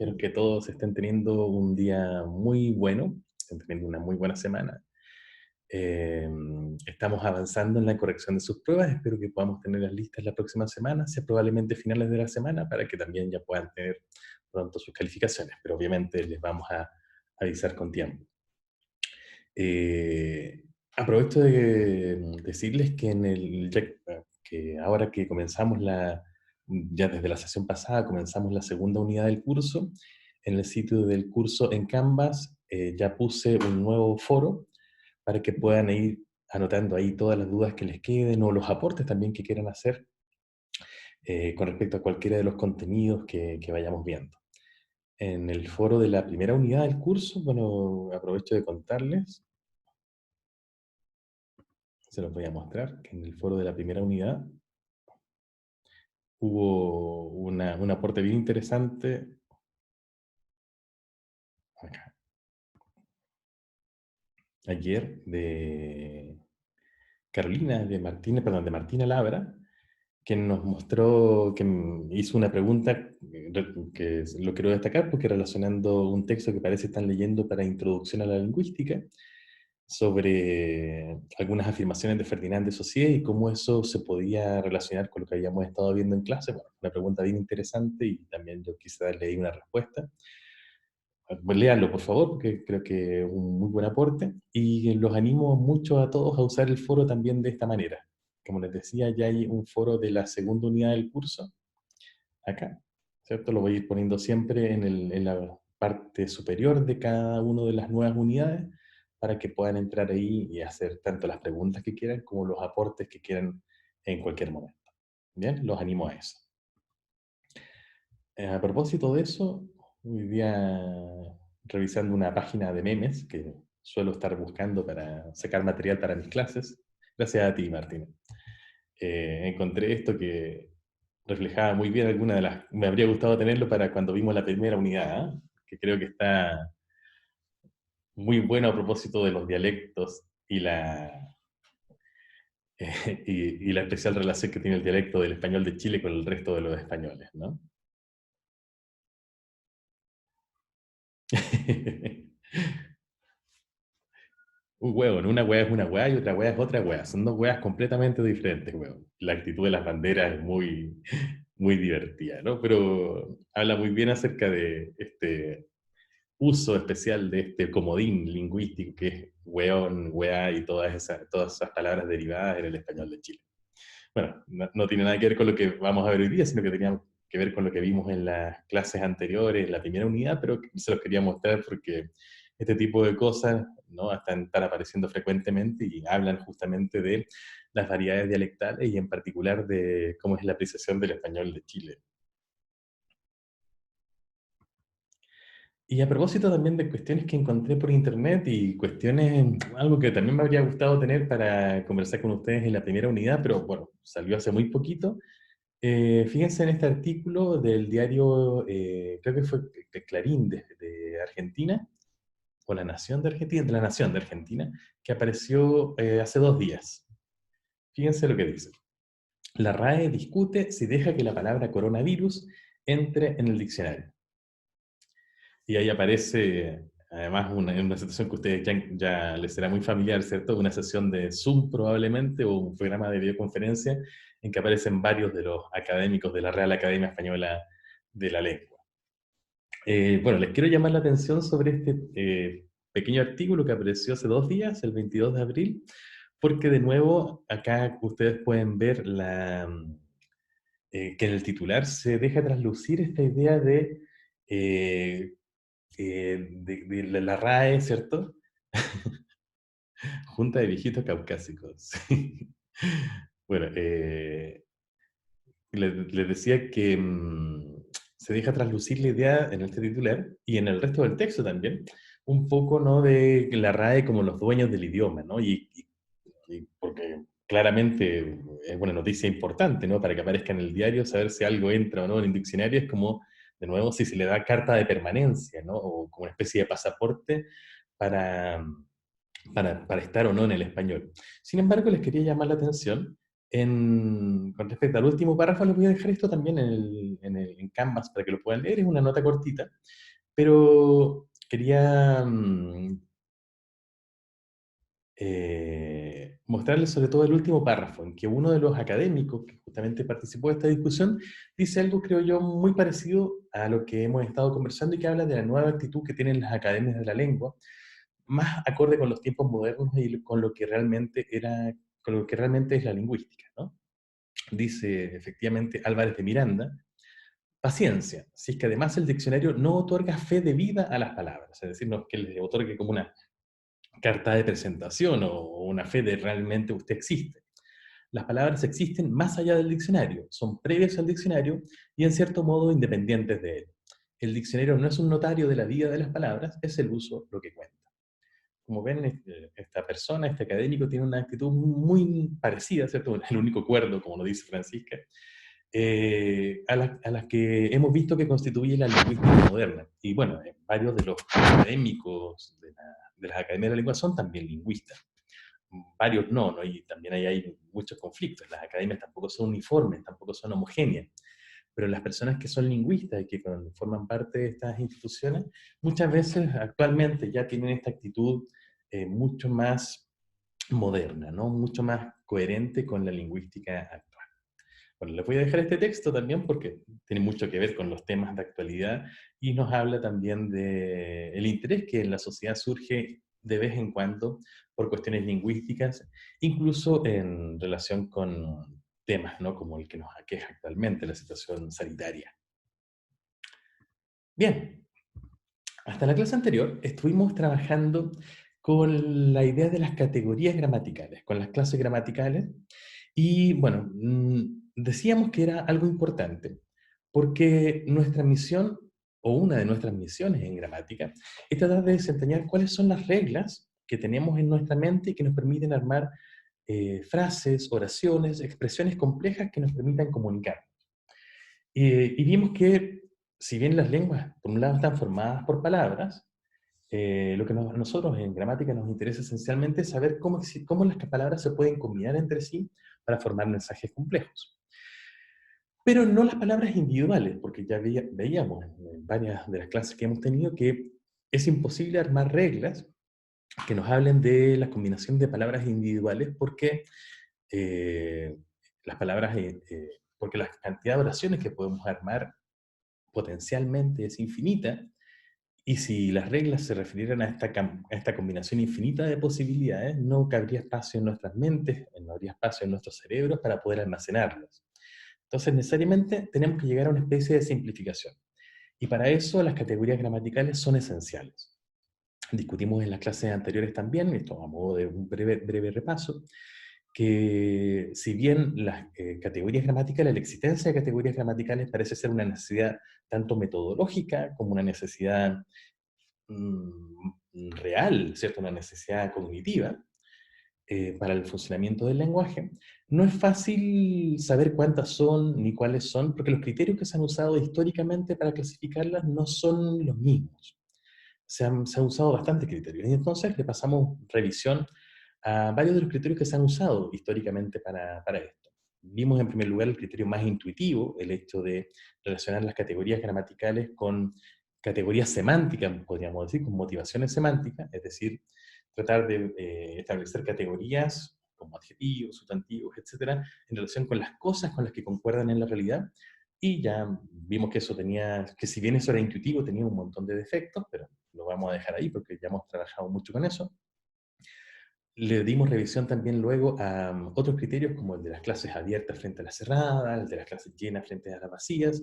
Espero que todos estén teniendo un día muy bueno, estén teniendo una muy buena semana. Estamos avanzando en la corrección de sus pruebas. Espero que podamos tenerlas listas la próxima semana, sea probablemente finales de la semana, para que también ya puedan tener pronto sus calificaciones. Pero obviamente les vamos a avisar con tiempo. Eh, Aprovecho de decirles que, que ahora que comenzamos ya desde la sesión pasada, comenzamos la segunda unidad del curso. En el sitio del curso en Canvas ya puse un nuevo foro para que puedan ir anotando ahí todas las dudas que les queden o los aportes también que quieran hacer con respecto a cualquiera de los contenidos que vayamos viendo. En el foro de la primera unidad del curso, bueno, aprovecho de contarles, se los voy a mostrar, que en el foro de la primera unidad hubo un aporte bien interesante acá, ayer de Carolina, perdón, de Martina Labra, que nos mostró, que hizo una pregunta que lo quiero destacar porque relacionando un texto que parece están leyendo para Introducción a la Lingüística, sobre algunas afirmaciones de Ferdinand de Saussure y cómo eso se podía relacionar con lo que habíamos estado viendo en clase. Bueno, una pregunta bien interesante y también yo quise darle ahí una respuesta. Pues léanlo, por favor, porque creo que es un muy buen aporte y los animo mucho a todos a usar el foro también de esta manera. Como les decía, ya hay un foro de la segunda unidad del curso, acá, ¿cierto? Lo voy a ir poniendo siempre en la parte superior de cada una de las nuevas unidades para que puedan entrar ahí y hacer tanto las preguntas que quieran como los aportes que quieran en cualquier momento. Bien, los animo a eso. A propósito de eso, hoy día revisando una página de memes que suelo estar buscando para sacar material para mis clases, gracias a ti, Martín, encontré esto que reflejaba muy bien alguna de las... Me habría gustado tenerlo para cuando vimos la primera unidad, ¿eh? Que creo que está muy bueno a propósito de los dialectos y la especial relación que tiene el dialecto del español de Chile con el resto de los españoles, ¿no? Un huevo, ¿no? Una hueá es una hueá y otra hueá es otra hueá. Son dos hueás completamente diferentes, huevo. La actitud de las banderas es muy divertida, ¿no? Pero habla muy bien acerca de este uso especial de este comodín lingüístico que es hueón, hueá y todas esas palabras derivadas en el español de Chile. Bueno, no tiene nada que ver con lo que vamos a ver hoy día, sino que tenía que ver con lo que vimos en las clases anteriores, en la primera unidad, pero se los quería mostrar porque este tipo de cosas, ¿no? Están apareciendo frecuentemente y hablan justamente de las variedades dialectales y en particular de cómo es la apreciación del español de Chile. Y a propósito también de cuestiones que encontré por internet y cuestiones, algo que también me habría gustado tener para conversar con ustedes en la primera unidad, pero bueno, salió hace muy poquito. Fíjense en este artículo del diario, creo que fue de Clarín de Argentina, o La Nación de Argentina, de La Nación de Argentina, que apareció hace 2 días. Fíjense lo que dice. La RAE discute si deja que la palabra coronavirus entre en el diccionario. Y ahí aparece, además, una situación que a ustedes ya les será muy familiar, ¿cierto? Una sesión de Zoom probablemente, o un programa de videoconferencia, en que aparecen varios de los académicos de la Real Academia Española de la Lengua. Bueno, les quiero llamar la atención sobre este pequeño artículo que apareció hace 2 días, el 22 de abril, porque de nuevo acá ustedes pueden ver que en el titular se deja traslucir esta idea eh, de la RAE, ¿cierto? Junta de Viejitos Caucásicos. Bueno, les decía que se deja traslucir la idea en este titular y en el resto del texto también, un poco, ¿no? De la RAE como los dueños del idioma, ¿no? Y porque claramente es una noticia importante, ¿no? Para que aparezca en el diario, saber si algo entra o no en el diccionario es como, de nuevo, si se le da carta de permanencia, ¿no? O como una especie de pasaporte para, para estar o no en el español. Sin embargo, les quería llamar la atención Con respecto al último párrafo, les voy a dejar esto también en Canvas para que lo puedan leer. Es una nota cortita, pero quería mostrarles sobre todo el último párrafo, en que uno de los académicos que justamente participó de esta discusión dice algo, creo yo, muy parecido a lo que hemos estado conversando y que habla de la nueva actitud que tienen las academias de la lengua, más acorde con los tiempos modernos y con lo que realmente es la lingüística, ¿no? Dice efectivamente Álvarez de Miranda: paciencia, si es que además el diccionario no otorga fe de vida a las palabras, es decir, no es que le otorgue como una carta de presentación o una fe de realmente usted existe. Las palabras existen más allá del diccionario, son previas al diccionario y en cierto modo independientes de él. El diccionario no es un notario de la vida de las palabras, es el uso lo que cuenta. Como ven, esta persona, este académico, tiene una actitud muy parecida, ¿cierto? El único cuerdo, como lo dice Francisca, a las que hemos visto que constituye la lingüística moderna. Y bueno, varios de los académicos de las academias de la lengua son también lingüistas. Varios no, ¿no? Y también hay muchos conflictos. Las academias tampoco son uniformes, tampoco son homogéneas. Pero las personas que son lingüistas y que forman parte de estas instituciones, muchas veces actualmente ya tienen esta actitud mucho más moderna, ¿no? Mucho más coherente con la lingüística actual. Bueno, les voy a dejar este texto también porque tiene mucho que ver con los temas de actualidad y nos habla también del interés que en la sociedad surge de vez en cuando por cuestiones lingüísticas, incluso en relación con temas, ¿no? Como el que nos aqueja actualmente, la situación sanitaria. Bien, hasta la clase anterior estuvimos trabajando con la idea de las categorías gramaticales, con las clases gramaticales, y bueno, decíamos que era algo importante, porque nuestra misión, o una de nuestras misiones en gramática, es tratar de desentrañar cuáles son las reglas que tenemos en nuestra mente y que nos permiten armar frases, oraciones, expresiones complejas que nos permitan comunicar. Y vimos que, si bien las lenguas, por un lado, están formadas por palabras, lo que a nosotros en gramática nos interesa esencialmente es saber cómo las palabras se pueden combinar entre sí para formar mensajes complejos. Pero no las palabras individuales, porque ya veíamos en varias de las clases que hemos tenido que es imposible armar reglas que nos hablen de la combinación de palabras individuales porque eh, las palabras, porque la cantidad de oraciones que podemos armar potencialmente es infinita, y si las reglas se refirieran a a esta combinación infinita de posibilidades, no cabría espacio en nuestras mentes, no habría espacio en nuestros cerebros para poder almacenarlas. Entonces, necesariamente tenemos que llegar a una especie de simplificación. Y para eso las categorías gramaticales son esenciales. Discutimos en las clases anteriores también, esto a modo de un breve repaso, que si bien las categorías gramaticales, la existencia de categorías gramaticales parece ser una necesidad tanto metodológica como una necesidad real, ¿cierto? Una necesidad cognitiva para el funcionamiento del lenguaje, no es fácil saber cuántas son ni cuáles son, porque los criterios que se han usado históricamente para clasificarlas no son los mismos. Se han usado bastantes criterios. Y entonces le pasamos revisión a varios de los criterios que se han usado históricamente para esto. Vimos en primer lugar el criterio más intuitivo, el hecho de relacionar las categorías gramaticales con categorías semánticas, podríamos decir, con motivaciones semánticas, es decir, tratar de establecer categorías como adjetivos, sustantivos, etcétera, en relación con las cosas con las que concuerdan en la realidad. Y ya vimos que eso tenía, que si bien eso era intuitivo, tenía un montón de defectos, pero lo vamos a dejar ahí porque ya hemos trabajado mucho con eso. Le dimos revisión también luego a otros criterios como el de las clases abiertas frente a las cerradas, el de las clases llenas frente a las vacías,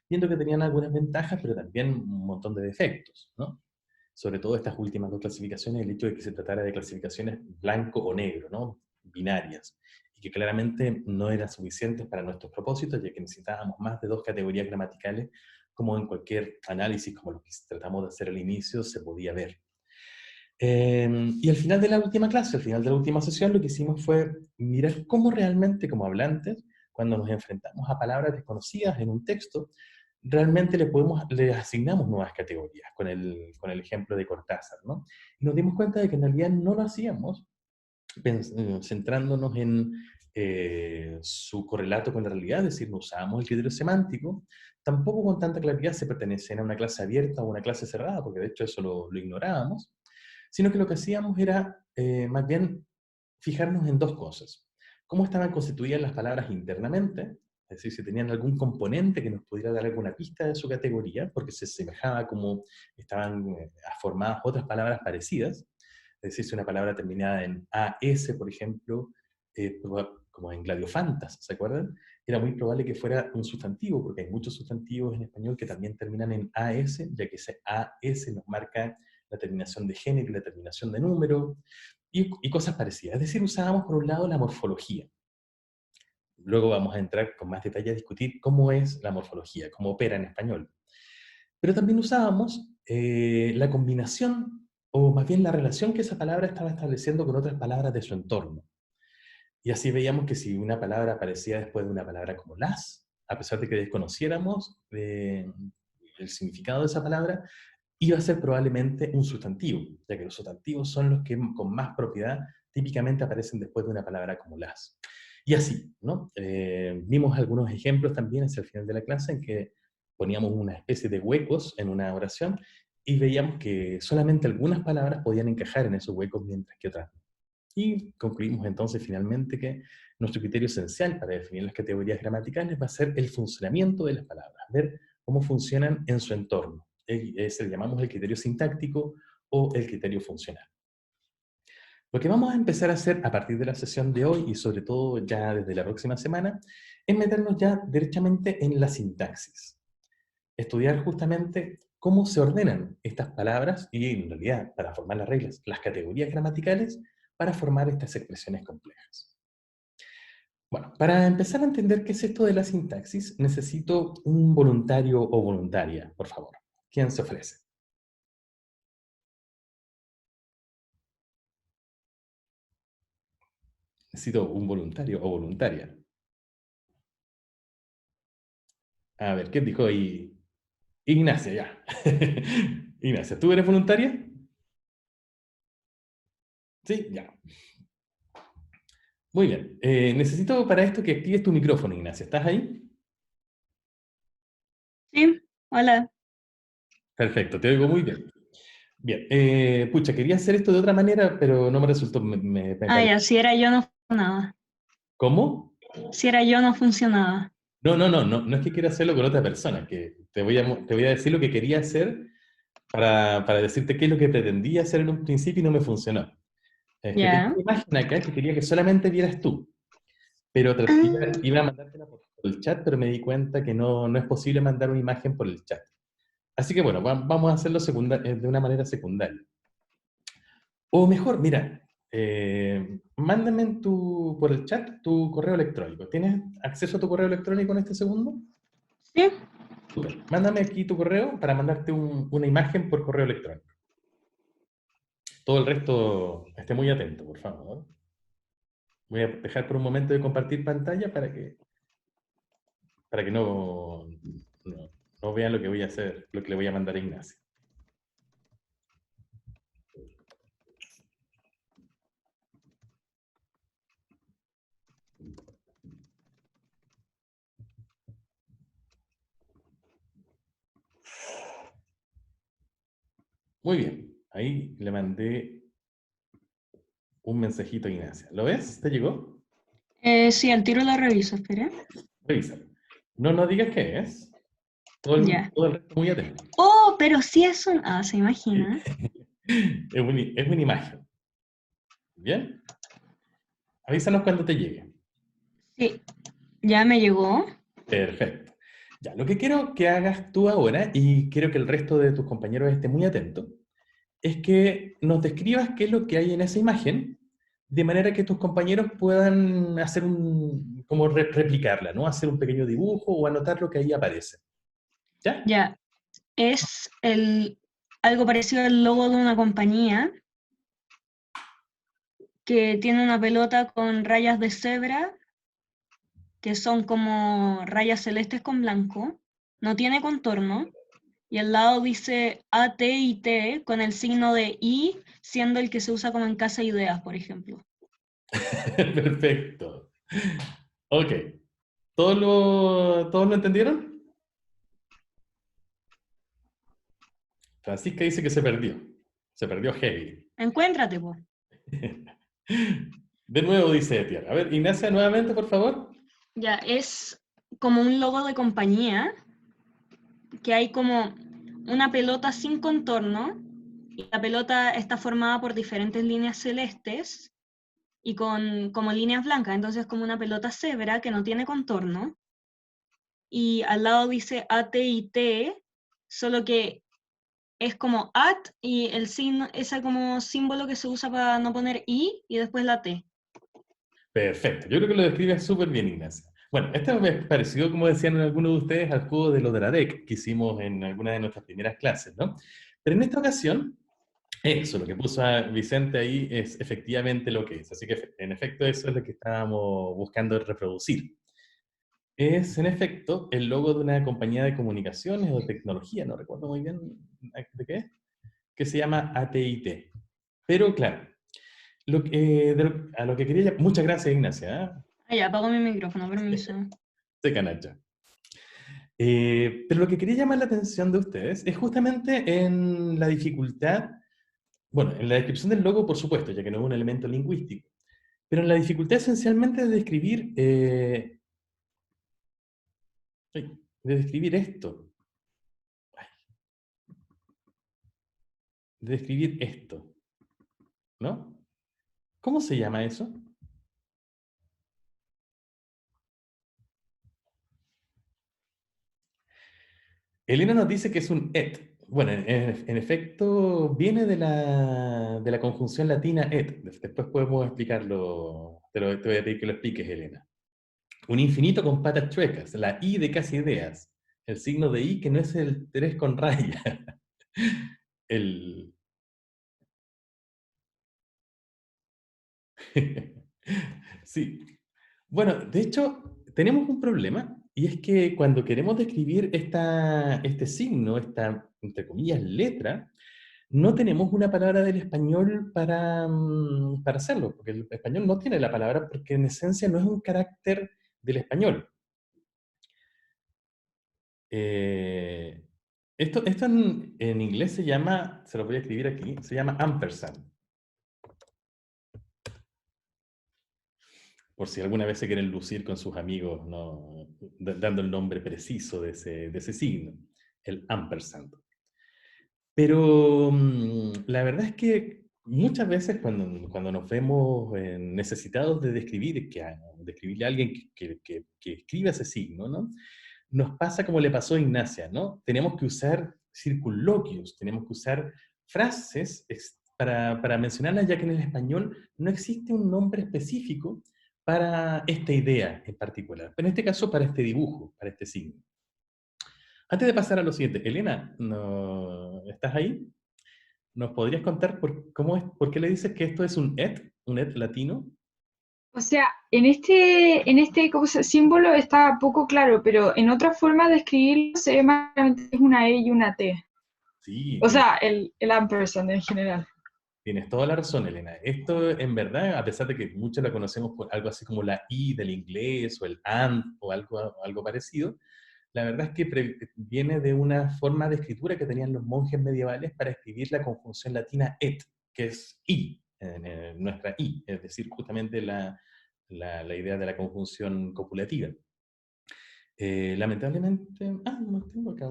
viendo que tenían algunas ventajas, pero también un montón de defectos, ¿no? Sobre todo estas últimas dos clasificaciones, el hecho de que se tratara de clasificaciones blanco o negro, ¿no? Binarias, y que claramente no eran suficientes para nuestros propósitos, ya que necesitábamos más de dos categorías gramaticales, como en cualquier análisis como lo que tratamos de hacer al inicio se podía ver. Y al final de la última clase, al final de la última sesión, lo que hicimos fue mirar cómo realmente, como hablantes, cuando nos enfrentamos a palabras desconocidas en un texto, realmente le asignamos nuevas categorías, con el ejemplo de Cortázar, ¿no? Y nos dimos cuenta de que en realidad no lo hacíamos centrándonos su correlato con la realidad, es decir, no usábamos el criterio semántico, tampoco con tanta claridad se pertenecían a una clase abierta o una clase cerrada, porque de hecho eso lo ignorábamos, sino que lo que hacíamos era más bien fijarnos en dos cosas. Cómo estaban constituidas las palabras internamente, es decir, si tenían algún componente que nos pudiera dar alguna pista de su categoría, porque se asemejaba a cómo estaban formadas otras palabras parecidas. Es decir, si una palabra terminada en AS, por ejemplo, como en gladiofantas, ¿se acuerdan? Era muy probable que fuera un sustantivo, porque hay muchos sustantivos en español que también terminan en AS, ya que ese AS nos marca la terminación de género y la terminación de número, y cosas parecidas. Es decir, usábamos por un lado la morfología. Luego vamos a entrar con más detalle a discutir cómo es la morfología, cómo opera en español. Pero también usábamos la combinación, o más bien la relación que esa palabra estaba estableciendo con otras palabras de su entorno. Y así veíamos que si una palabra aparecía después de una palabra como las, a pesar de que desconociéramos el significado de esa palabra, iba a ser probablemente un sustantivo, ya que los sustantivos son los que con más propiedad típicamente aparecen después de una palabra como las. Y así, ¿no? Vimos algunos ejemplos también hacia el final de la clase en que poníamos una especie de huecos en una oración y veíamos que solamente algunas palabras podían encajar en esos huecos mientras que otras no. Y concluimos entonces finalmente que nuestro criterio esencial para definir las categorías gramaticales va a ser el funcionamiento de las palabras, ver cómo funcionan en su entorno. Ese le llamamos el criterio sintáctico o el criterio funcional. Lo que vamos a empezar a hacer a partir de la sesión de hoy y sobre todo ya desde la próxima semana es meternos ya derechamente en la sintaxis. Estudiar justamente cómo se ordenan estas palabras y en realidad para formar las reglas, las categorías gramaticales para formar estas expresiones complejas. Bueno, para empezar a entender qué es esto de la sintaxis, necesito un voluntario o voluntaria, por favor. ¿Quién se ofrece? Necesito un voluntario o voluntaria. A ver, ¿qué dijo ahí? Ignacia, ya. Ignacia, ¿tú eres voluntaria? Sí, ya. Muy bien. Necesito para esto que actives tu micrófono, Ignacia. ¿Estás ahí? Sí, hola. Perfecto, te oigo muy bien. Bien. Pucha, quería hacer esto de otra manera, pero no me resultó. Me Ah, pareció. ya, si era yo no funcionaba. ¿Cómo? Si era yo no funcionaba. No es que quiera hacerlo con otra persona, que te voy a decir lo que quería hacer para decirte qué es lo que pretendía hacer en un principio y no me funcionó. Es que tengo Ya. una imagen acá que quería que solamente vieras tú, pero Ah, iba a mandártela por el chat, pero me di cuenta que no es posible mandar una imagen por el chat. Así que bueno, vamos a hacerlo de una manera secundaria. O mejor, mira, mándame por el chat tu correo electrónico. ¿Tienes acceso a tu correo electrónico en este segundo? sí, Súper. Mándame aquí tu correo para mandarte una imagen por correo electrónico. Todo el resto, esté muy atento, por favor. Voy a dejar por un momento de compartir pantalla para que no vean lo que voy a hacer, lo que le voy a mandar a Ignacio. Muy bien, ahí le mandé un mensajito a Ignacia. ¿Lo ves? ¿Te llegó? sí, al tiro la reviso, espera. Revisa. No digas qué es. Ya. Todo el resto muy atento. Oh, pero sí es un... Ah, se imagina. Es una imagen. ¿Bien? Avísanos cuando te llegue. Sí, ya me llegó. Perfecto. Ya, lo que quiero que hagas tú ahora, y quiero que el resto de tus compañeros esté muy atento, es que nos describas qué es lo que hay en esa imagen, de manera que tus compañeros puedan hacer como replicarla, ¿no? Hacer un pequeño dibujo o anotar lo que ahí aparece. ¿Ya? Ya. Es algo parecido al logo de una compañía que tiene una pelota con rayas de cebra, que son como rayas celestes con blanco. No tiene contorno. Y al lado dice AT y T con el signo de I, siendo el que se usa como en Casa Ideas, por ejemplo. Perfecto. Ok. ¿Todos lo entendieron? Francisca dice que se perdió. Se perdió heavy. Encuéntrate, po. De nuevo dice Etienne. A ver, Ignacia, nuevamente, por favor. Ya, es como un logo de compañía, que hay como una pelota sin contorno, y la pelota está formada por diferentes líneas celestes y con como líneas blancas, entonces como una pelota cebra que no tiene contorno, y al lado dice ATIT, solo que es como at y el signo, ese como símbolo que se usa para no poner i y después la t. Perfecto. Yo creo que lo describe súper bien, Ignacia. Bueno, esto me pareció, como decían algunos de ustedes, al juego de lo de la DEC que hicimos en alguna de nuestras primeras clases, ¿no? Pero en esta ocasión, eso, lo que puso a Vicente ahí es efectivamente lo que es. Así que, en efecto, eso es lo que estábamos buscando reproducir. Es, en efecto, el logo de una compañía de comunicaciones o de tecnología, no recuerdo muy bien de qué es, que se llama AT&T. Pero, claro, a lo que quería... Muchas gracias, Ignacia. ¿Eh? Ah, ya, apago mi micrófono, permiso. Se canalla. Pero lo que quería llamar la atención de ustedes es justamente en la dificultad, bueno, en la descripción del logo, por supuesto, ya que no es un elemento lingüístico, pero en la dificultad esencialmente de describir esto, de describir esto, ¿no? ¿Cómo se llama eso? Elena nos dice que es un et. Bueno, en efecto, viene de la conjunción latina et. Después podemos explicarlo, te voy a pedir que lo expliques, Elena. Un infinito con patas chuecas, la I de casi ideas, el signo de I que no es el 3 con raya. El... Sí. Bueno, de hecho, tenemos un problema, y es que cuando queremos describir este signo, esta, entre comillas, letra, no tenemos una palabra del español para hacerlo, porque el español no tiene la palabra porque en esencia no es un carácter del español. Eh, esto en inglés se llama, se lo voy a escribir aquí, se llama ampersand. Por si alguna vez se quieren lucir con sus amigos, ¿no? Dando el nombre preciso de ese signo, el ampersand. Pero la verdad es que muchas veces cuando nos vemos necesitados de describirle a alguien que escriba ese signo, ¿no? Nos pasa como le pasó a Ignacia, ¿no? Tenemos que usar circunloquios, tenemos que usar frases para mencionarlas, ya que en el español no existe un nombre específico para esta idea en particular, pero en este caso para este dibujo, para este signo. Antes de pasar a lo siguiente, Elena, ¿no, estás ahí? ¿Nos podrías contar por qué le dices que esto es un et latino? O sea, en este símbolo está poco claro, pero en otra forma de escribirlo se ve más claramente que es una E y una T. Sí, O sea, el ampersand en general. tienes toda la razón, Elena. Esto, en verdad, a pesar de que muchos la conocemos por algo así como la I del inglés o el and o algo parecido, la verdad es que viene de una forma de escritura que tenían los monjes medievales para escribir la conjunción latina et, que es I, nuestra I, es decir, justamente la idea de la conjunción copulativa. Lamentablemente, no tengo acá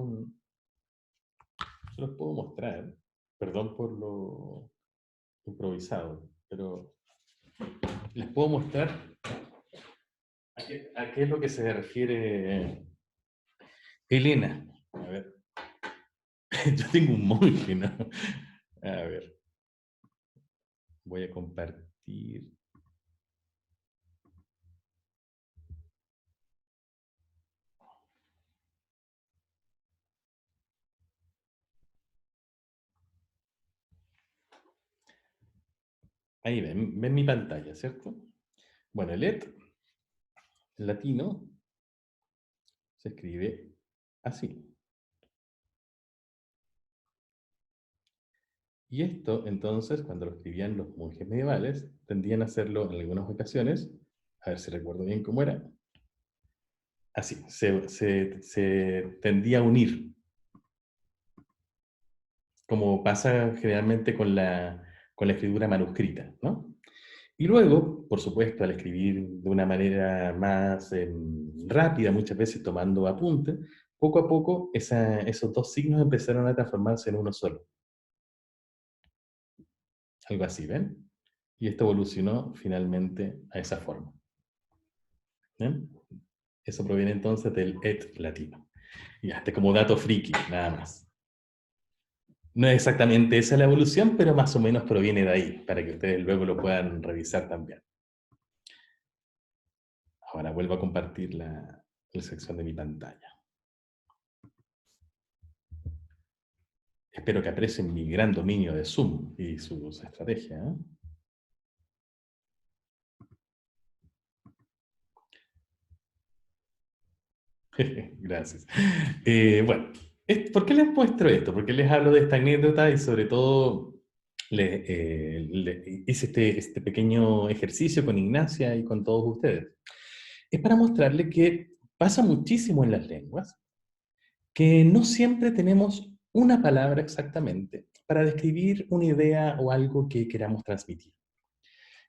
se los puedo mostrar, perdón por lo improvisado, pero les puedo mostrar a qué es lo que se refiere Elena. A ver, yo tengo un monje, ¿no? A ver, voy a compartir. Ahí ven mi pantalla, ¿cierto? Bueno, el et en latino se escribe así. Y esto, entonces, cuando lo escribían los monjes medievales, tendían a hacerlo en algunas ocasiones A ver si recuerdo bien cómo era. Así, se tendía a unir, como pasa generalmente con la escritura manuscrita, ¿no? Y luego, por supuesto, al escribir de una manera más rápida, muchas veces tomando apuntes, poco a poco esos dos signos empezaron a transformarse en uno solo. Algo así, ¿ven? Y esto evolucionó finalmente a esa forma. ¿Ven? Eso proviene entonces del et latino. Y hasta como dato friki, nada más. No es exactamente esa la evolución, pero más o menos proviene de ahí, para que ustedes luego lo puedan revisar también. Ahora vuelvo a compartir la sección de mi pantalla. Espero que aprecien mi gran dominio de Zoom y sus estrategias, ¿eh? Gracias. Bueno, ¿por qué les muestro esto? ¿Por qué les hablo de esta anécdota? Y sobre todo, hice este pequeño ejercicio con Ignacia y con todos ustedes. Es para mostrarles que pasa muchísimo en las lenguas, que no siempre tenemos una palabra exactamente para describir una idea o algo que queramos transmitir.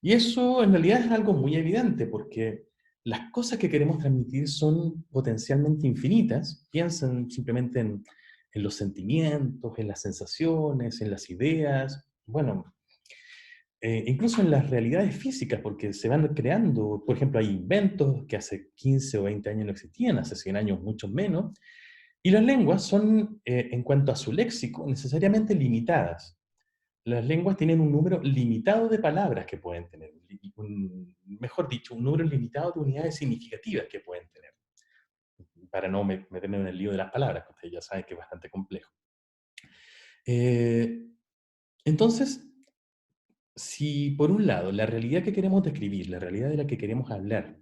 Y eso en realidad es algo muy evidente, porque las cosas que queremos transmitir son potencialmente infinitas. Piensen simplemente en los sentimientos, en las sensaciones, en las ideas, bueno, incluso en las realidades físicas, porque se van creando, por ejemplo, hay inventos que hace 15 o 20 años no existían, hace 100 años mucho menos, y las lenguas son, en cuanto a su léxico, necesariamente limitadas. Las lenguas tienen un número limitado de palabras que pueden tener, mejor dicho, un número limitado de unidades significativas que pueden tener, para no meterme en el lío de las palabras, que ustedes ya saben que es bastante complejo. Entonces, si por un lado la realidad que queremos describir, la realidad de la que queremos hablar,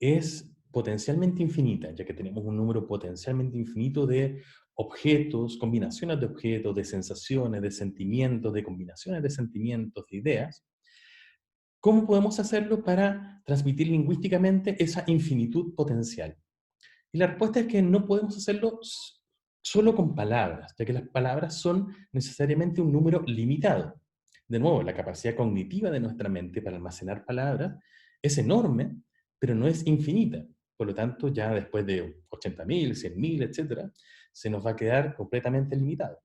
es potencialmente infinita, ya que tenemos un número potencialmente infinito de objetos, combinaciones de objetos, de sensaciones, de sentimientos, de combinaciones de sentimientos, de ideas, ¿cómo podemos hacerlo para transmitir lingüísticamente esa infinitud potencial? Y la respuesta es que no podemos hacerlo solo con palabras, ya que las palabras son necesariamente un número limitado. De nuevo, la capacidad cognitiva de nuestra mente para almacenar palabras es enorme, pero no es infinita. Por lo tanto, ya después de 80.000, 100.000, etc., se nos va a quedar completamente limitado.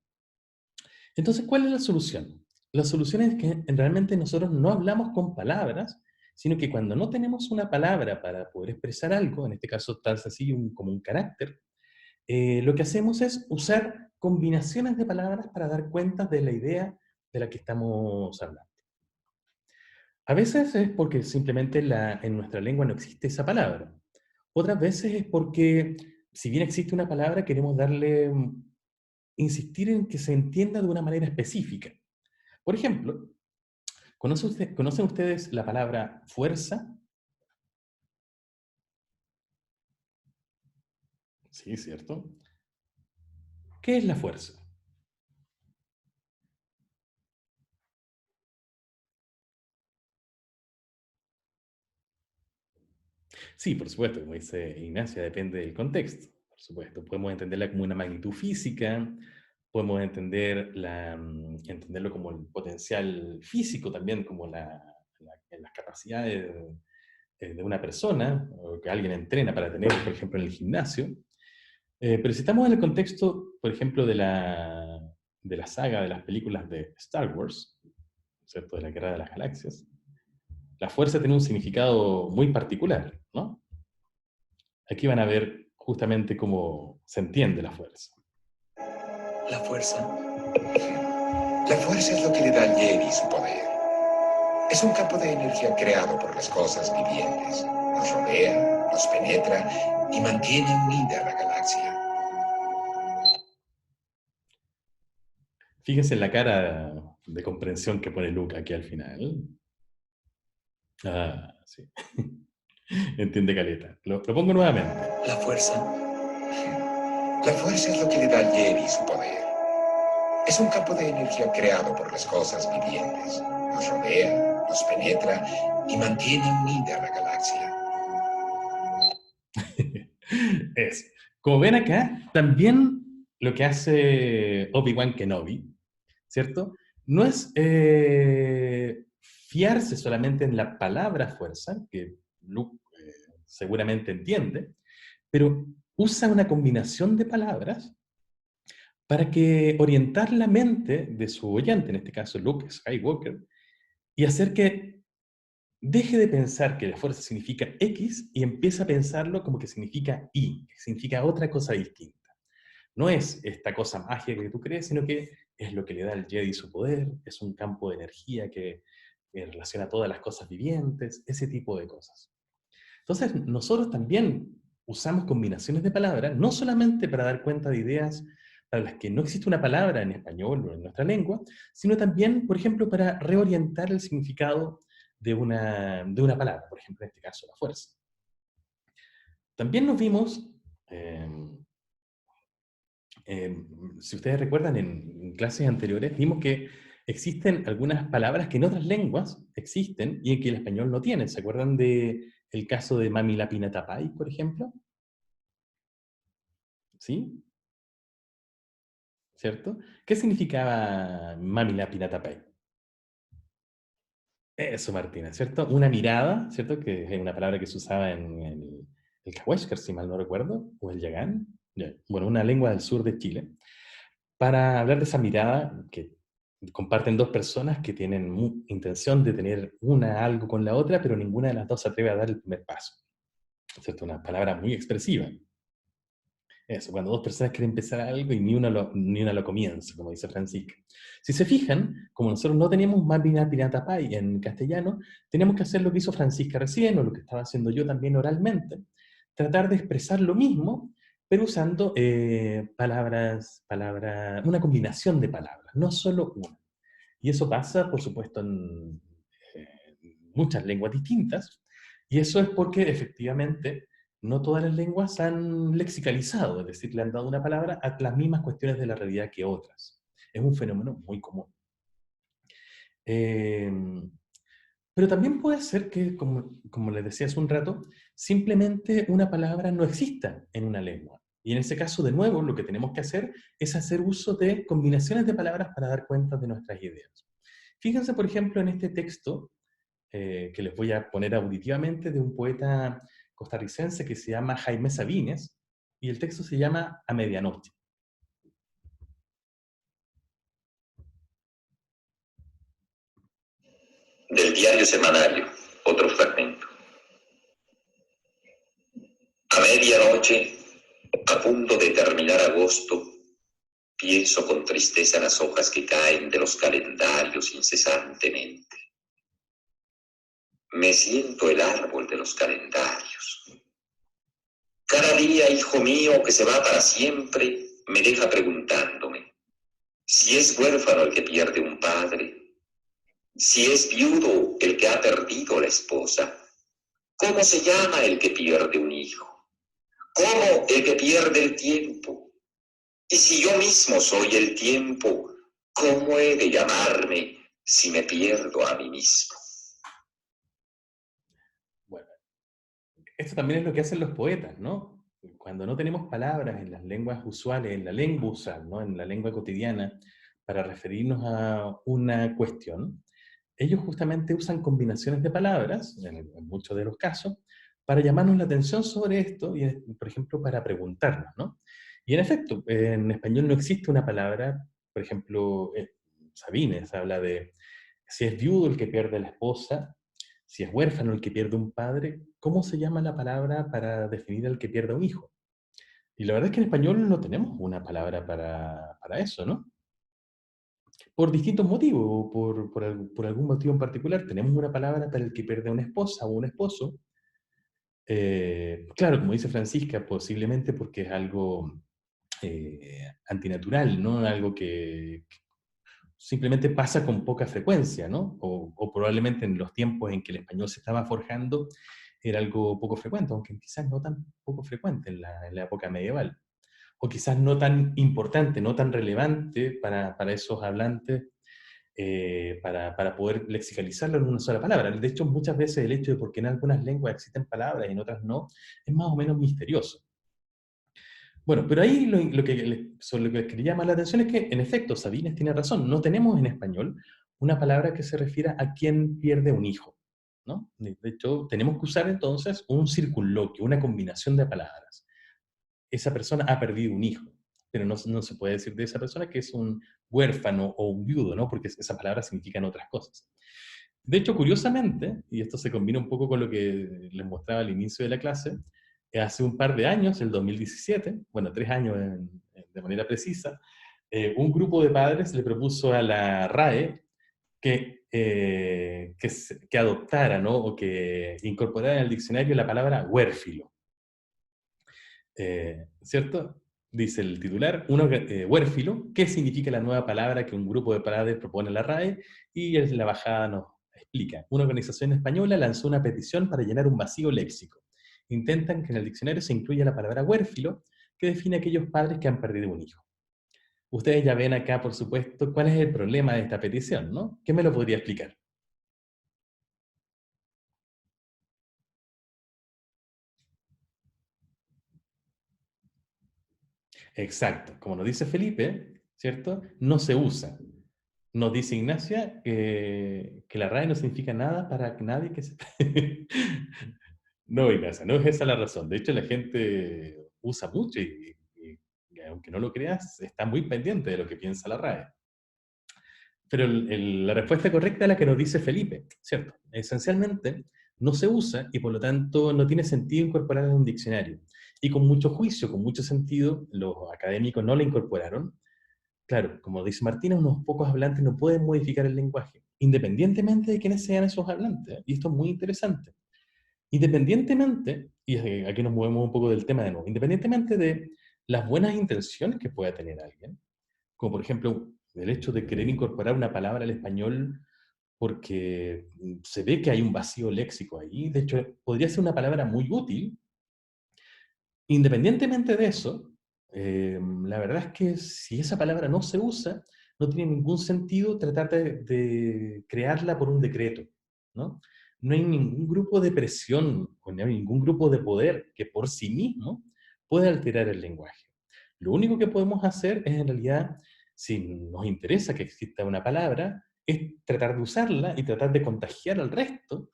Entonces, ¿cuál es la solución? La solución es que realmente nosotros no hablamos con palabras, sino que cuando no tenemos una palabra para poder expresar algo, en este caso tan sencillo como un carácter, lo que hacemos es usar combinaciones de palabras para dar cuenta de la idea de la que estamos hablando. A veces es porque simplemente en nuestra lengua no existe esa palabra. Otras veces es porque, si bien existe una palabra, queremos insistir en que se entienda de una manera específica. Por ejemplo, ¿conocen ustedes la palabra fuerza? Sí, ¿cierto? ¿Qué es la fuerza? Sí, por supuesto, como dice Ignacia, depende del contexto. Por supuesto, podemos entenderla como una magnitud física, podemos entenderlo como el potencial físico también, como las capacidades de una persona, o que alguien entrena para tener, por ejemplo, en el gimnasio. Pero si estamos en el contexto, por ejemplo, de la saga de las películas de Star Wars, ¿cierto? De la Guerra de las Galaxias, la fuerza tiene un significado muy particular, ¿no? Aquí van a ver justamente cómo se entiende la fuerza. La fuerza. La fuerza es lo que le da al Jedi su poder. Es un campo de energía creado por las cosas vivientes. Nos rodea, nos penetra y mantiene unida la galaxia. Fíjense en la cara de comprensión que pone Luke aquí al final. Ah, sí. Entiende caleta. Lo pongo nuevamente. La fuerza. La fuerza es lo que le da al Jedi su poder. Es un campo de energía creado por las cosas vivientes. Nos rodea, nos penetra y mantiene unida la galaxia. Eso. Como ven acá, también lo que hace Obi-Wan Kenobi, ¿cierto? No es fiarse solamente en la palabra fuerza, que Luke seguramente entiende, pero usa una combinación de palabras para que orientar la mente de su oyente, en este caso Luke Skywalker, y hacer que deje de pensar que la fuerza significa X y empiece a pensarlo como que significa Y, que significa otra cosa distinta. No es esta cosa mágica que tú crees, sino que es lo que le da al Jedi su poder, es un campo de energía que relaciona todas las cosas vivientes, ese tipo de cosas. Entonces, nosotros también usamos combinaciones de palabras, no solamente para dar cuenta de ideas para las que no existe una palabra en español o en nuestra lengua, sino también, por ejemplo, para reorientar el significado de una palabra, por ejemplo, en este caso, la fuerza. También nos vimos, eh, si ustedes recuerdan, en clases anteriores, vimos que existen algunas palabras que en otras lenguas existen y que el español no tiene. ¿Se acuerdan de el caso de Mami Lapina Tapay, por ejemplo? ¿Sí? ¿Cierto? ¿Qué significaba Mami Lapina Tapay? Eso, Martina, ¿cierto? Una mirada, ¿cierto? Que es una palabra que se usaba en el Cahuéscar, si mal no recuerdo, o el Yagán. Ya, bueno, una lengua del sur de Chile, para hablar de esa mirada que comparten dos personas que tienen intención de tener algo con la otra, pero ninguna de las dos se atreve a dar el primer paso. ¿Cierto? Una palabra muy expresiva. Eso, cuando dos personas quieren empezar algo y ni una lo comienza, como dice Francisca. Si se fijan, como nosotros no teníamos Mapina Pirata Pai en castellano, tenemos que hacer lo que hizo Francisca recién, o lo que estaba haciendo yo también oralmente, tratar de expresar lo mismo, pero usando una combinación de palabras, no solo una. Y eso pasa, por supuesto, en muchas lenguas distintas, y eso es porque efectivamente no todas las lenguas han lexicalizado, es decir, le han dado una palabra a las mismas cuestiones de la realidad que otras. Es un fenómeno muy común. Eh, pero también puede ser que, como les decía hace un rato, simplemente una palabra no exista en una lengua. Y en ese caso, de nuevo, lo que tenemos que hacer es hacer uso de combinaciones de palabras para dar cuenta de nuestras ideas. Fíjense, por ejemplo, en este texto que les voy a poner auditivamente, de un poeta costarricense que se llama Jaime Sabines, y el texto se llama A Medianoche. Del diario semanario, otro fragmento. A medianoche, a punto de terminar agosto, pienso con tristeza en las hojas que caen de los calendarios incesantemente. Me siento el árbol de los calendarios. Cada día, hijo mío, que se va para siempre, me deja preguntándome si es huérfano el que pierde un padre, si es viudo el que ha perdido la esposa, cómo se llama el que pierde un hijo, cómo el que pierde el tiempo. Y si yo mismo soy el tiempo, ¿cómo he de llamarme si me pierdo a mí mismo? Bueno, esto también es lo que hacen los poetas, ¿no? Cuando no tenemos palabras en las lenguas usuales, en la lengua usual, ¿no? En la lengua cotidiana, para referirnos a una cuestión, ellos justamente usan combinaciones de palabras, en muchos de los casos, para llamarnos la atención sobre esto, y, por ejemplo, para preguntarnos, ¿no? Y en efecto, en español no existe una palabra, por ejemplo, Sabines habla de si es viudo el que pierde la esposa, si es huérfano el que pierde un padre, ¿cómo se llama la palabra para definir al que pierde un hijo? Y la verdad es que en español no tenemos una palabra para eso, ¿no? Por distintos motivos, por algún motivo en particular, tenemos una palabra para el que pierde una esposa o un esposo. Claro, como dice Francisca, posiblemente porque es algo antinatural, ¿no? Algo que simplemente pasa con poca frecuencia, ¿no? O probablemente en los tiempos en que el español se estaba forjando era algo poco frecuente, aunque quizás no tan poco frecuente en la época medieval. O quizás no tan importante, no tan relevante para esos hablantes, para poder lexicalizarlo en una sola palabra. De hecho, muchas veces el hecho de por qué en algunas lenguas existen palabras y en otras no, es más o menos misterioso. Bueno, pero ahí sobre lo que les quería llamar la atención es que, en efecto, Sabines tiene razón. No tenemos en español una palabra que se refiera a quien pierde un hijo, ¿no? De hecho, tenemos que usar entonces un circunloquio, una combinación de palabras. Esa persona ha perdido un hijo, pero no se puede decir de esa persona que es un huérfano o un viudo, ¿no? Porque esas palabras significan otras cosas. De hecho, curiosamente, y esto se combina un poco con lo que les mostraba al inicio de la clase, hace un par de años, el 2017, bueno, 3 años de manera precisa, un grupo de padres le propuso a la RAE que adoptara, ¿no? O que incorporara en el diccionario la palabra huérfilo. ¿Cierto? Dice el titular, huérfilo, ¿qué significa la nueva palabra que un grupo de padres propone a la RAE? Y la bajada nos explica. Una organización española lanzó una petición para llenar un vacío léxico. Intentan que en el diccionario se incluya la palabra huérfilo, que define a aquellos padres que han perdido un hijo. Ustedes ya ven acá, por supuesto, cuál es el problema de esta petición, ¿no? ¿Qué me lo podría explicar? Exacto. Como nos dice Felipe, ¿cierto? No se usa. Nos dice Ignacia que la RAE no significa nada para nadie que se... No, Ignacia, no es esa la razón. De hecho, la gente usa mucho y aunque no lo creas, está muy pendiente de lo que piensa la RAE. Pero la respuesta correcta es la que nos dice Felipe, ¿cierto? Esencialmente, no se usa y por lo tanto no tiene sentido incorporarla en un diccionario. Y con mucho juicio, con mucho sentido, los académicos no la incorporaron. Claro, como dice Martina, unos pocos hablantes no pueden modificar el lenguaje, independientemente de quiénes sean esos hablantes. Y esto es muy interesante. Independientemente, y aquí nos movemos un poco del tema de nuevo, independientemente de las buenas intenciones que pueda tener alguien, como por ejemplo el hecho de querer incorporar una palabra al español porque se ve que hay un vacío léxico ahí, de hecho podría ser una palabra muy útil. Independientemente de eso, la verdad es que si esa palabra no se usa, no tiene ningún sentido tratar de crearla por un decreto, ¿no? No hay ningún grupo de presión o no hay ningún grupo de poder que por sí mismo pueda alterar el lenguaje. Lo único que podemos hacer es, en realidad, si nos interesa que exista una palabra, es tratar de usarla y tratar de contagiar al resto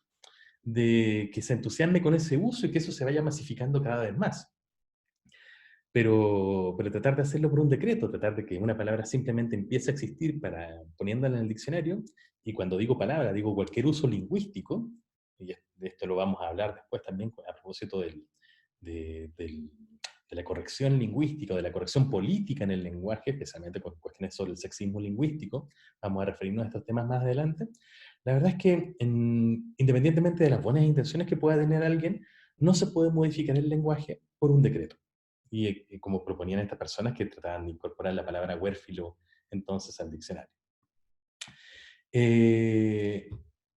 de que se entusiasme con ese uso y que eso se vaya masificando cada vez más. Pero tratar de hacerlo por un decreto, tratar de que una palabra simplemente empiece a existir poniéndola en el diccionario, y cuando digo palabra, digo cualquier uso lingüístico, y de esto lo vamos a hablar después también a propósito de la corrección lingüística, o de la corrección política en el lenguaje, especialmente con cuestiones sobre el sexismo lingüístico, vamos a referirnos a estos temas más adelante. La verdad es que independientemente de las buenas intenciones que pueda tener alguien, no se puede modificar el lenguaje por un decreto. Y como proponían estas personas que trataban de incorporar la palabra huérfilo entonces al diccionario.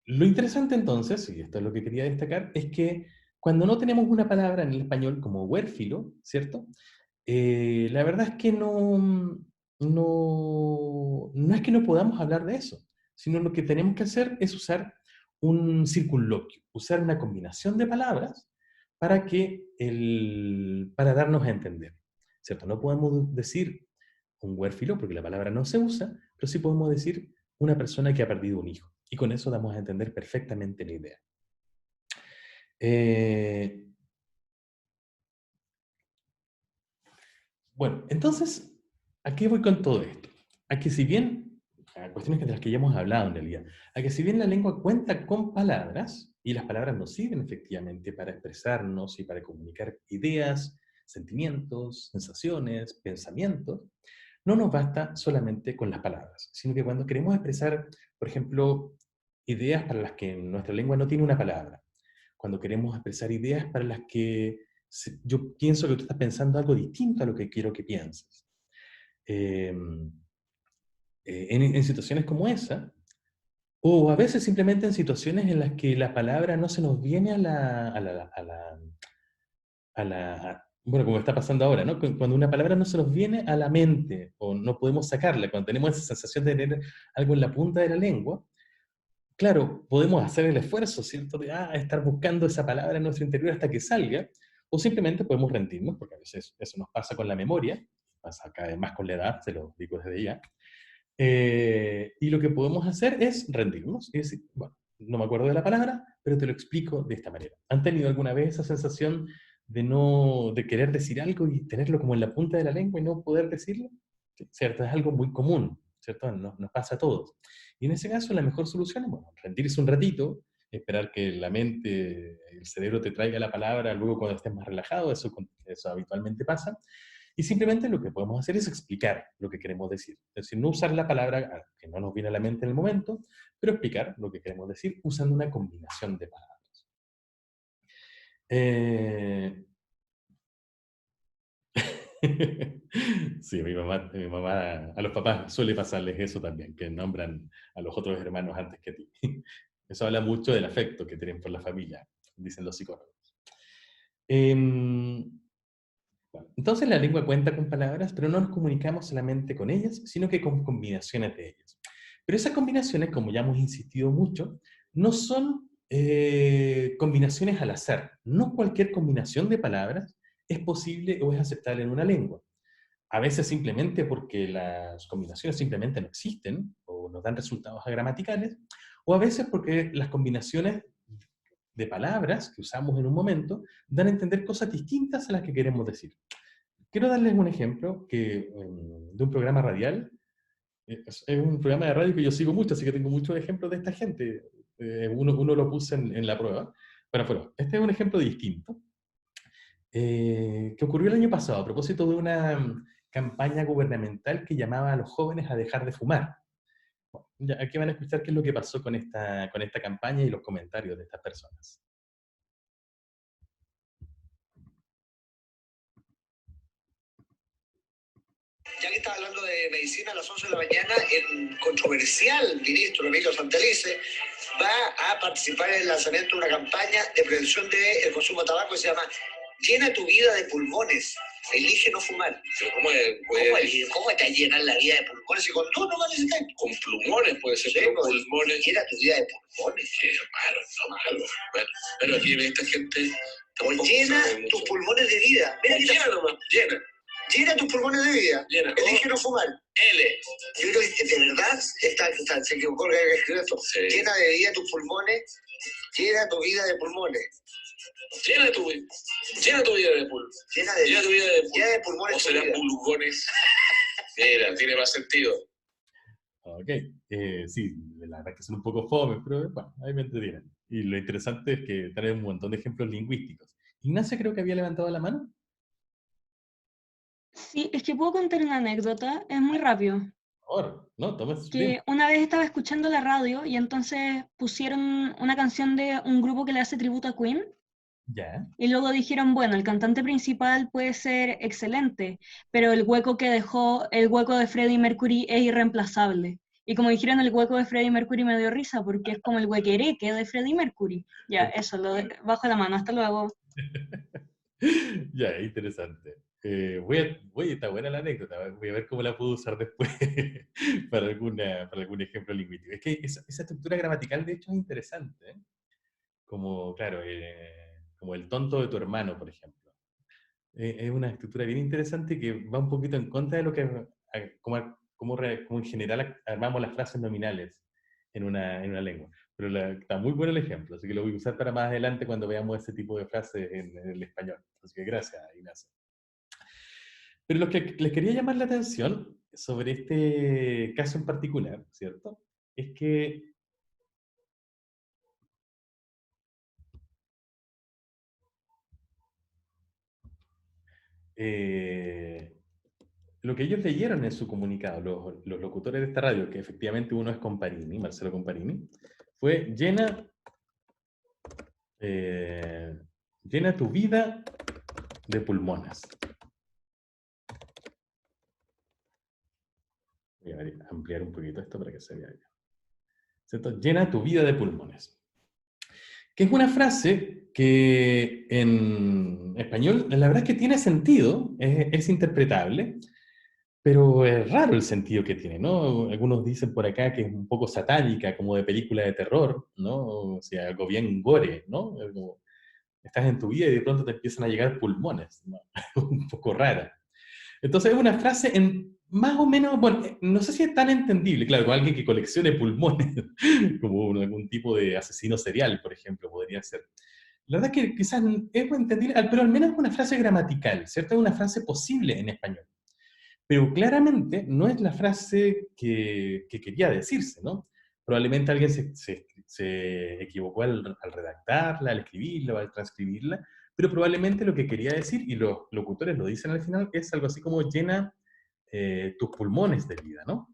Lo interesante entonces, y esto es lo que quería destacar, es que cuando no tenemos una palabra en el español como huérfilo, ¿cierto? La verdad es que no es que no podamos hablar de eso, sino lo que tenemos que hacer es usar un circunloquio, usar una combinación de palabras para darnos a entender, ¿cierto? No podemos decir un huérfilo porque la palabra no se usa, pero sí podemos decir una persona que ha perdido un hijo. Y con eso damos a entender perfectamente la idea. Bueno, entonces, ¿a qué voy con todo esto? A que si bien, a cuestiones de las que ya hemos hablado en realidad, a que si bien la lengua cuenta con palabras, y las palabras nos sirven efectivamente para expresarnos y para comunicar ideas, sentimientos, sensaciones, pensamientos, no nos basta solamente con las palabras, sino que cuando queremos expresar, por ejemplo, ideas para las que nuestra lengua no tiene una palabra, cuando queremos expresar ideas para las que yo pienso que tú estás pensando algo distinto a lo que quiero que pienses. En situaciones como esa, o a veces simplemente en situaciones en las que la palabra no se nos viene bueno, como está pasando ahora, ¿no? Cuando una palabra no se nos viene a la mente, o no podemos sacarla, cuando tenemos esa sensación de tener algo en la punta de la lengua, claro, podemos hacer el esfuerzo, ¿cierto? De estar buscando esa palabra en nuestro interior hasta que salga, O simplemente podemos rendirnos, porque a veces eso nos pasa con la memoria, pasa cada vez más con la edad, se lo digo desde ya. Y lo que podemos hacer es rendirnos y decir, bueno, no me acuerdo de la palabra, pero te lo explico de esta manera. ¿Han tenido alguna vez esa sensación de querer decir algo y tenerlo como en la punta de la lengua y no poder decirlo? Sí, ¿cierto? Es algo muy común, ¿cierto? Nos pasa a todos. Y en ese caso la mejor solución es, bueno, rendirse un ratito, esperar que la mente, el cerebro te traiga la palabra luego cuando estés más relajado, eso habitualmente pasa. Y simplemente lo que podemos hacer es explicar lo que queremos decir. Es decir, no usar la palabra que no nos viene a la mente en el momento, pero explicar lo que queremos decir usando una combinación de palabras. Sí, mi mamá, a los papás suele pasarles eso también, que nombran a los otros hermanos antes que a ti. Eso habla mucho del afecto que tienen por la familia, dicen los psicólogos. Bueno, entonces la lengua cuenta con palabras, pero no nos comunicamos solamente con ellas, sino que con combinaciones de ellas. Pero esas combinaciones, como ya hemos insistido mucho, no son combinaciones al azar. No cualquier combinación de palabras es posible o es aceptable en una lengua. A veces simplemente porque las combinaciones simplemente no existen o nos dan resultados gramaticales, o a veces porque las combinaciones de palabras que usamos en un momento dan a entender cosas distintas a las que queremos decir. Quiero darles un ejemplo de un programa radial. Es un programa de radio que yo sigo mucho, así que tengo muchos ejemplos de esta gente. Uno lo puse en la prueba. Bueno, este es un ejemplo distinto que ocurrió el año pasado a propósito de una campaña gubernamental que llamaba a los jóvenes a dejar de fumar. Bueno, aquí van a escuchar qué es lo que pasó con esta campaña y los comentarios de estas personas. Ya que está hablando de medicina a las 11 de la mañana, el controversial ministro Emilio Santelice va a participar en el lanzamiento de una campaña de prevención del consumo de tabaco que se llama Llena tu vida de pulmones, elige no fumar. Pero ¿Cómo te llenar la vida de pulmones? Y con tú no vas a necesitar. con plumones puede ser, Sí, pero pues, pulmones. Llena tu vida de pulmones. Qué malo, no malo. Bueno, pero aquí esta gente. tampoco Llena sabe mucho. tus pulmones de vida. Mira, Llena nomás, llena. llena tus pulmones de vida. Llena. Elige no fumar. L. Yo creo que de verdad se equivocó el que escribió esto. Sí. Llena de vida tus pulmones, llena tu vida de pulmones. Llena tu vida de pulmones. Llena de Llena tu vida de llena de pulmones. pulmones. O tu serán vida. pulgones. Mira, tiene más sentido. Ok, sí, la verdad que son un poco fome, pero bueno, ahí me entretienen. Y lo interesante es que traen un montón de ejemplos lingüísticos. Ignacia creo que había levantado la mano. Sí, es que puedo contar una anécdota, es muy rápido. Por favor, no, toma su Que tiempo. una vez estaba escuchando la radio y entonces pusieron una canción de un grupo que le hace tributo a Queen Ya. y luego dijeron, bueno, el cantante principal puede ser excelente, pero el hueco que dejó, el hueco de Freddie Mercury es irreemplazable. Y como dijeron, el hueco de Freddie Mercury me dio risa porque es como el huequereque de Freddie Mercury. Ya, eso, bajo la mano, hasta luego. Ya, interesante. Está buena la anécdota, voy a ver cómo la puedo usar después para algún ejemplo lingüístico. Es que esa estructura gramatical, de hecho, es interesante, ¿eh? Como, claro, como el tonto de tu hermano, por ejemplo. Es una estructura bien interesante que va un poquito en contra de lo que, como en general armamos las frases nominales en una lengua. Pero está muy bueno el ejemplo, así que lo voy a usar para más adelante cuando veamos ese tipo de frases en el español. Así que gracias, Ignacio. Pero lo que les quería llamar la atención sobre este caso en particular, ¿cierto? Es que lo que ellos leyeron en su comunicado, los locutores de esta radio, que efectivamente uno es Comparini, Marcelo Comparini, fue llena tu vida de pulmones. Voy a ampliar un poquito esto para que se vea bien. ¿Cierto? Llena tu vida de pulmones. Que es una frase que en español, la verdad es que tiene sentido, es interpretable, pero es raro el sentido que tiene, ¿no? Algunos dicen por acá que es un poco satánica, como de película de terror, ¿no? O sea, algo bien gore, ¿no? estás en tu vida y de pronto te empiezan a llegar pulmones, ¿no? Un poco rara. Entonces es una frase más o menos, bueno, no sé si es tan entendible, claro, con alguien que coleccione pulmones, como algún tipo de asesino serial, por ejemplo, podría ser. La verdad es que quizás es entendible, pero al menos es una frase gramatical, ¿cierto? Es una frase posible en español. Pero claramente no es la frase que quería decirse, ¿no? Probablemente alguien se equivocó al redactarla, al escribirla o al transcribirla, pero probablemente lo que quería decir, y los locutores lo dicen al final, es algo así como llena tus pulmones de vida, ¿no?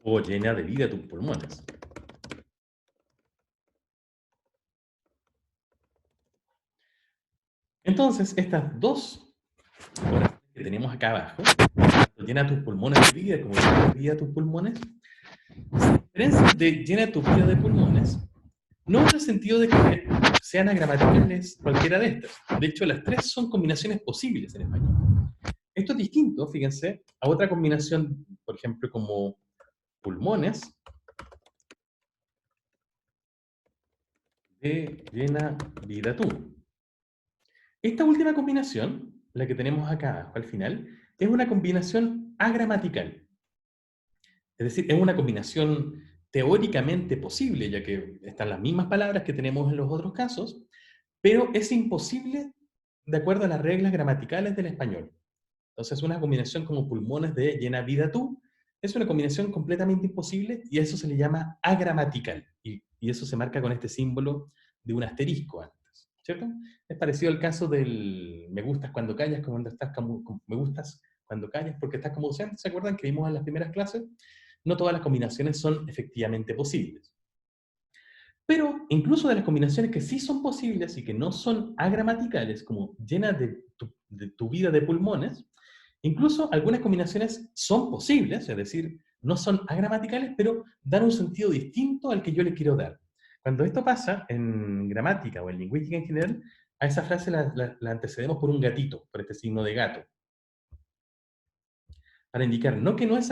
O llena de vida tus pulmones. Entonces, estas dos oraciones que tenemos acá abajo, tanto llena tus pulmones de vida como llena de vida tus pulmones, se diferencian de llena tu vida de pulmones, no en el sentido de que sean agramaticales cualquiera de estas. De hecho, las tres son combinaciones posibles en español. Esto es distinto, fíjense, a otra combinación, por ejemplo, como pulmones de llena vida tú. Esta última combinación, la que tenemos acá abajo al final, es una combinación agramatical. Es decir, es una combinación teóricamente posible, ya que están las mismas palabras que tenemos en los otros casos, pero es imposible de acuerdo a las reglas gramaticales del español. Entonces, una combinación como pulmones de llena vida tú, es una combinación completamente imposible y a eso se le llama agramatical. Y eso se marca con este símbolo de un asterisco antes, ¿cierto? Es parecido al caso del me gustas cuando callas, cuando estás como, me gustas cuando callas porque estás como docente, ¿se acuerdan que vimos en las primeras clases? No todas las combinaciones son efectivamente posibles. Pero incluso de las combinaciones que sí son posibles y que no son agramaticales, como llena de tu vida de pulmones, incluso algunas combinaciones son posibles, es decir, no son agramaticales, pero dan un sentido distinto al que yo le quiero dar. Cuando esto pasa en gramática o en lingüística en general, a esa frase la antecedemos por un gatito, por este signo de gato. Para indicar no que es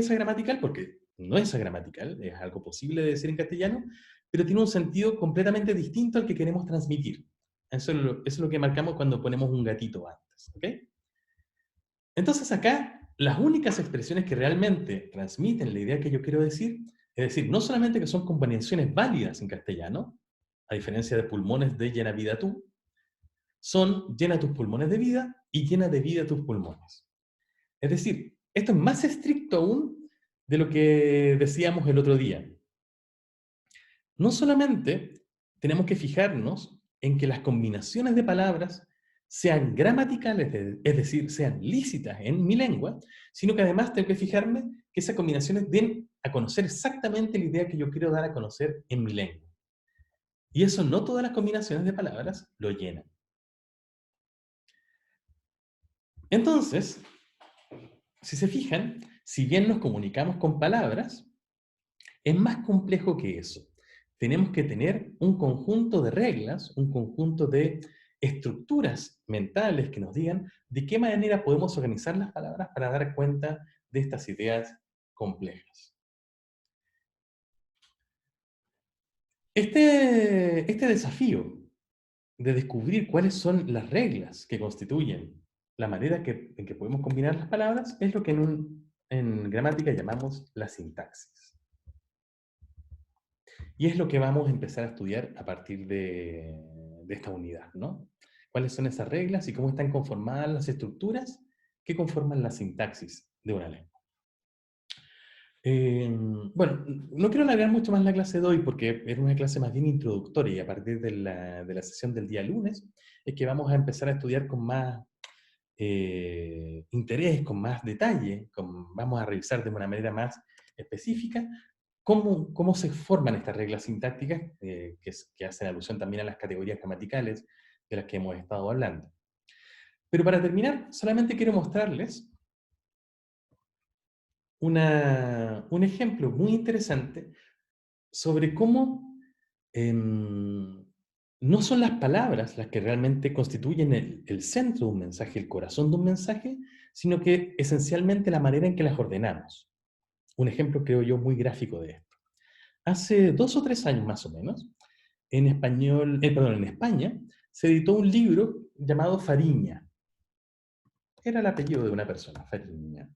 agramatical, porque no es agramatical, es algo posible de decir en castellano, pero tiene un sentido completamente distinto al que queremos transmitir. Eso es lo que marcamos cuando ponemos un gatito antes. ¿Okay? Entonces acá, las únicas expresiones que realmente transmiten la idea que yo quiero decir, es decir, no solamente que son combinaciones válidas en castellano, a diferencia de pulmones de llena vida tú, son llena tus pulmones de vida y llena de vida tus pulmones. Es decir, esto es más estricto aún de lo que decíamos el otro día. No solamente tenemos que fijarnos en que las combinaciones de palabras sean gramaticales, es decir, sean lícitas en mi lengua, sino que además tengo que fijarme que esas combinaciones den a conocer exactamente la idea que yo quiero dar a conocer en mi lengua. Y eso no todas las combinaciones de palabras lo llenan. Entonces, si se fijan, si bien nos comunicamos con palabras, es más complejo que eso. Tenemos que tener un conjunto de reglas, un conjunto de estructuras mentales que nos digan de qué manera podemos organizar las palabras para dar cuenta de estas ideas complejas. Este desafío de descubrir cuáles son las reglas que constituyen la manera en que podemos combinar las palabras es lo que en gramática llamamos la sintaxis. Y es lo que vamos a empezar a estudiar a partir de esta unidad, ¿no? ¿Cuáles son esas reglas y cómo están conformadas las estructuras que conforman la sintaxis de una lengua? Bueno, no quiero alargar mucho más la clase de hoy porque era una clase más bien introductoria y a partir de la sesión del día lunes es que vamos a empezar a estudiar con más interés, con más detalle, vamos a revisar de una manera más específica cómo se forman estas reglas sintácticas que hacen alusión también a las categorías gramaticales de las que hemos estado hablando. Pero para terminar, solamente quiero mostrarles un ejemplo muy interesante sobre cómo no son las palabras las que realmente constituyen el centro de un mensaje, el corazón de un mensaje, sino que esencialmente la manera en que las ordenamos. un ejemplo, creo yo, muy gráfico de esto. Hace 2 o 3 años más o menos, en español, perdón, en España, se editó un libro llamado Fariña. Era el apellido de una persona, Fariña.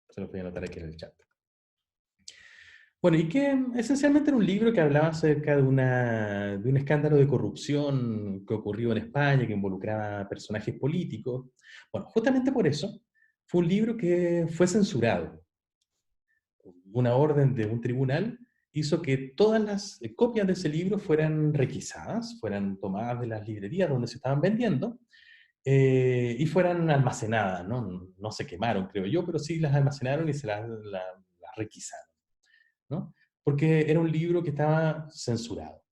Se lo voy a anotar aquí en el chat. Bueno, y que esencialmente era un libro que hablaba acerca de un escándalo de corrupción que ocurrió en España, que involucraba personajes políticos. Bueno, justamente por eso fue un libro que fue censurado. Una orden de un tribunal hizo que todas las copias de ese libro fueran requisadas, fueran tomadas de las librerías donde se estaban vendiendo, y fueran almacenadas, ¿no? No se quemaron, creo yo, pero sí las almacenaron y se las requisaron, ¿no? Porque era un libro que estaba censurado.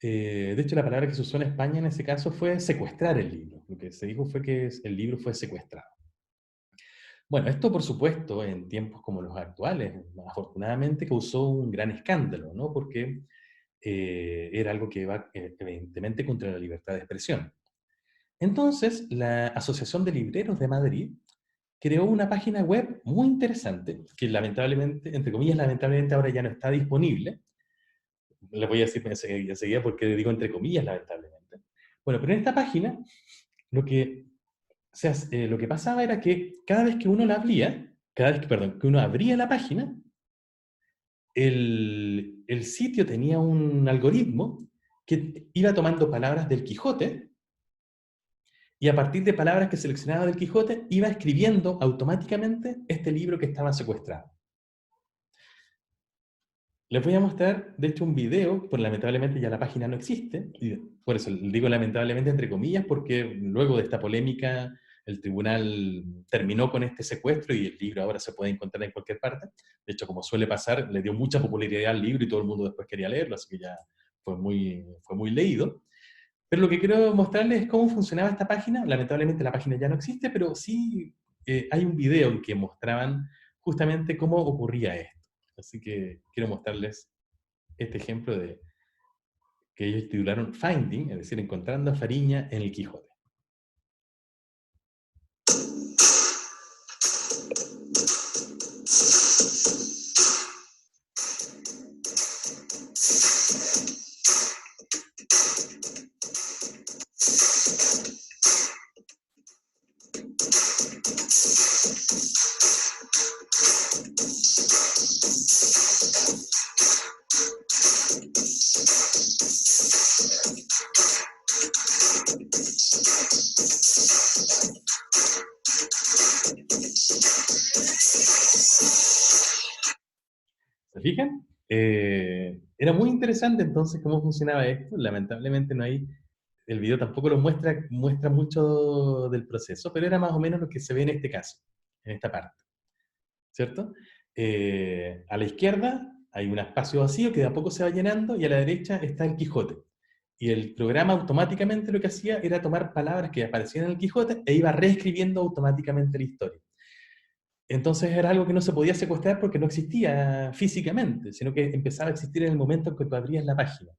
De hecho, la palabra que se usó en España en ese caso fue secuestrar el libro. Lo que se dijo fue que el libro fue secuestrado. Bueno, esto por supuesto en tiempos como los actuales, afortunadamente causó un gran escándalo, ¿no? Porque era algo que iba evidentemente contra la libertad de expresión. Entonces, la Asociación de Libreros de Madrid creó una página web muy interesante, que lamentablemente, entre comillas, lamentablemente ahora ya no está disponible. Les voy a decir enseguida porque digo entre comillas, lamentablemente. Bueno, pero en esta página, lo que, lo que pasaba era que cada vez que uno la abría, perdón, que uno abría la página, el sitio tenía un algoritmo que iba tomando palabras del Quijote, y a partir de palabras que seleccionaba del Quijote, iba escribiendo automáticamente este libro que estaba secuestrado. Les voy a mostrar, de hecho, un video, pues lamentablemente ya la página no existe, y por eso digo lamentablemente entre comillas, porque luego de esta polémica el tribunal terminó con este secuestro y el libro ahora se puede encontrar en cualquier parte. De hecho, como suele pasar, le dio mucha popularidad al libro y todo el mundo después quería leerlo, así que ya fue muy leído. Pero lo que quiero mostrarles es cómo funcionaba esta página. Lamentablemente la página ya no existe, pero sí hay un video en que mostraban justamente cómo ocurría esto. Así que quiero mostrarles este ejemplo de que ellos titularon Finding, es decir, encontrando a Fariña en el Quijote. ¿Se fijan? Era muy interesante entonces cómo funcionaba esto. Lamentablemente no hay, el video tampoco lo muestra mucho del proceso, pero era más o menos lo que se ve en este caso, en esta parte, ¿cierto? A la izquierda hay un espacio vacío que de a poco se va llenando y a la derecha está el Quijote. Y el programa automáticamente lo que hacía era tomar palabras que aparecían en el Quijote e iba reescribiendo automáticamente la historia. Entonces era algo que no se podía secuestrar porque no existía físicamente, sino que empezaba a existir en el momento en que tú abrías la página.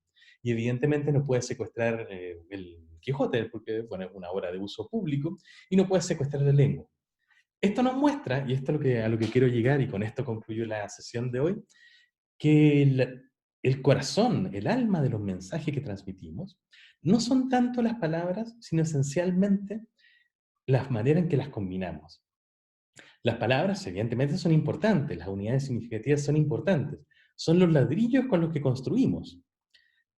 Y evidentemente no puedes secuestrar el Quijote, porque bueno, es una obra de uso público, y no puedes secuestrar la lengua. Esto nos muestra, y esto es a lo que quiero llegar, y con esto concluyo la sesión de hoy, que el corazón, el alma de los mensajes que transmitimos, no son tanto las palabras, sino esencialmente las maneras en que las combinamos. Las palabras evidentemente son importantes, las unidades significativas son importantes, son los ladrillos con los que construimos.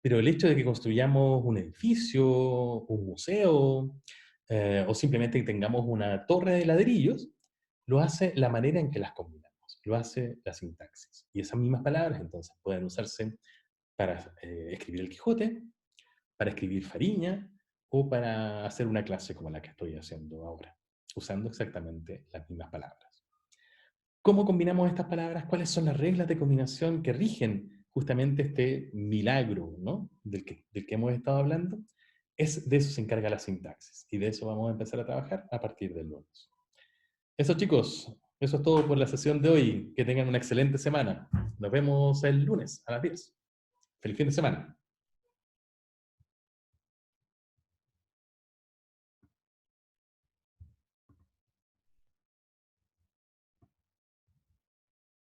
Pero el hecho de que construyamos un edificio, un museo, o simplemente que tengamos una torre de ladrillos, lo hace la manera en que las combinamos, lo hace la sintaxis. Y esas mismas palabras entonces pueden usarse para escribir el Quijote, para escribir Fariña, o para hacer una clase como la que estoy haciendo ahora, usando exactamente las mismas palabras. ¿Cómo combinamos estas palabras? ¿Cuáles son las reglas de combinación que rigen justamente este milagro, ¿no? del que hemos estado hablando? De eso se encarga la sintaxis, y de eso vamos a empezar a trabajar a partir del lunes. Eso, chicos, eso es todo por la sesión de hoy. Que tengan una excelente semana. Nos vemos el lunes a las 10. Feliz fin de semana.